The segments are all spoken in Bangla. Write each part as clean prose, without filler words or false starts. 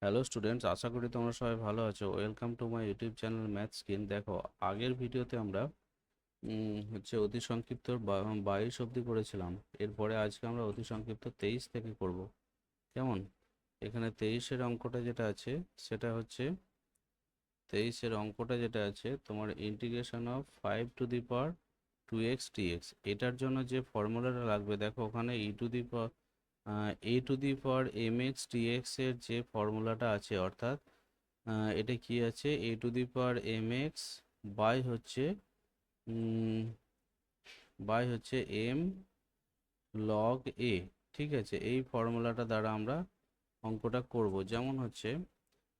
হ্যালো স্টুডেন্টস, আশা করি তোমরা সবাই ভালো আছো। Welcome to my YouTube channel math skin. দেখো, আগের ভিডিওতে আমরা অতি সংক্ষিপ্ত 22 অবধি করেছিলাম। এরপরে আজকে আমরা অতি সংক্ষিপ্ত 23 থেকে করব। কেমন? এখানে 23-এর অঙ্কটা যেটা আছে সেটা হচ্ছে 23-এর অঙ্কটা যেটা আছে তোমার integration of 5 to the power 2x dx। এটার জন্য যে ফর্মুলাটা লাগবে, দেখো ওখানে a to the power mx dx এর যে ফর্মুলাটা আছে, অর্থাৎ এটা কি আছে, a to the power mx by হচ্ছে m log a। ঠিক আছে, এই ফর্মুলাটা দ্বারা আমরা অঙ্কটা করব। যেমন হচ্ছে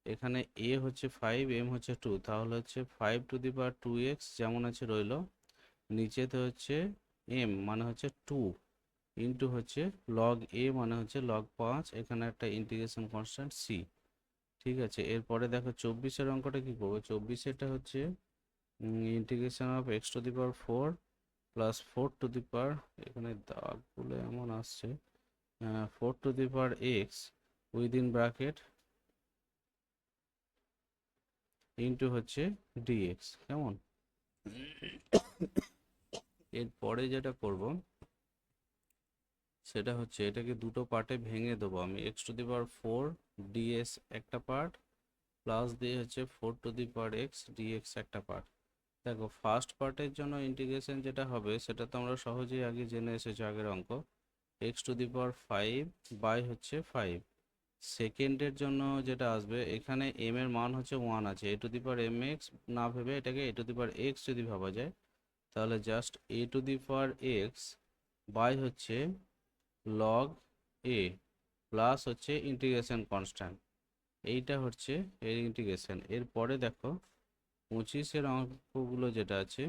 এখানে a হচ্ছে 5, m হচ্ছে 2, তাহলে হচ্ছে 5 to the power 2x যেমন আছে রইলো, নিচেতে হচ্ছে m মানে হচ্ছে 2 ইন্টু হচ্ছে log a মানে হচ্ছে log 5, এখানে একটা ইন্টিগ্রেশন কনস্ট্যান্ট c। ঠিক আছে, এরপরে দেখো 24-এর অঙ্কটা কি করবো। 24-এটা হচ্ছে integration of x to the power 4 plus 4 to the power, এখানে দাগগুলো এমন আসছে, 4 to the power x within bracket into হচ্ছে dx। কেমন? এরপরে যেটা করব সেটা হচ্ছে এটাকে দুটো পার্টে ভেঙে দেবো আমি। x to the power 4 ds একটা পার্ট, প্লাস দিয়ে হচ্ছে 4 to the power x dx একটা পার্ট। দেখো, ফার্স্ট পার্টের জন্য ইন্টিগ্রেশন যেটা হবে সেটা তো আমরা সহজেই আগে জেনে এসেছি আগের অঙ্ক, x to the power 5 by হচ্ছে 5। সেকেন্ডের জন্য যেটা আসবে, এখানে m এর মান হচ্ছে 1 আছে, a to the power mx না ভেবে এটাকে a to the power x যদি ভাবা যায়, তাহলে just a to the power x by হচ্ছে log a প্লাস হচ্ছে ইন্টিগ্রেশন কনস্ট্যান্ট, এইটা হচ্ছে এর ইন্টিগ্রেশন। এরপরে দেখো 25-এর অঙ্কগুলো যেটা আছে,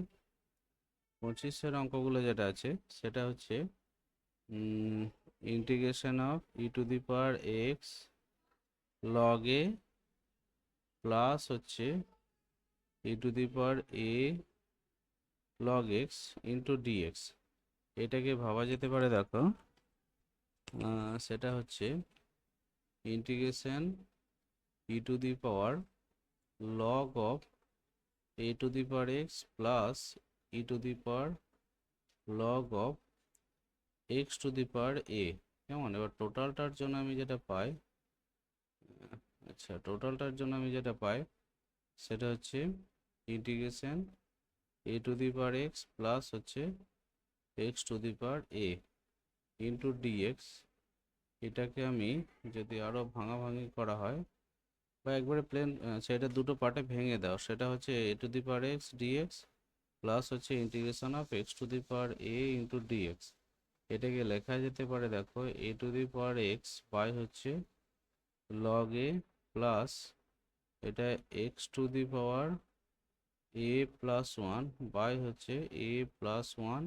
25-এর অঙ্কগুলো যেটা আছে সেটা হচ্ছে integration of e to the power x log a plus হচ্ছে e to the power a log x into dx। এটাকে ভাবা যেতে পারে, দেখো সেটা হচ্ছে integration e to the power log of a to the power x plus e to the power log of x to the power a। কেমন? এবার টোটালটার জন্য আমি যেটা পাই, টোটালটার জন্য আমি যেটা পাই সেটা হচ্ছে integration a to the power x plus হচ্ছে x to the power a into dx। এটাকে আমি যদি আরও ভাঙাভাঙি করা হয় বা একবারে প্লেন, সেটা দুটো পার্টে ভেঙে দাও, সেটা হচ্ছে a to the power x dx plus হচ্ছে integration of x to the power a into dx। এটাকে লেখা যেতে পারে, দেখো a to the power x by হচ্ছে log a প্লাস এটা x to the power a plus 1 by হচ্ছে a plus 1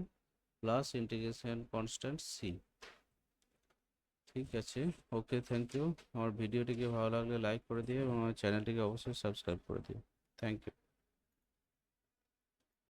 plus integration constant c। ঠিক আছে, ওকে, থ্যাংক ইউ। আমার ভিডিওটিকে ভালো লাগলে লাইক করে দিও এবং আমার চ্যানেলটিকে অবশ্যই সাবস্ক্রাইব করে দিও। Thank you.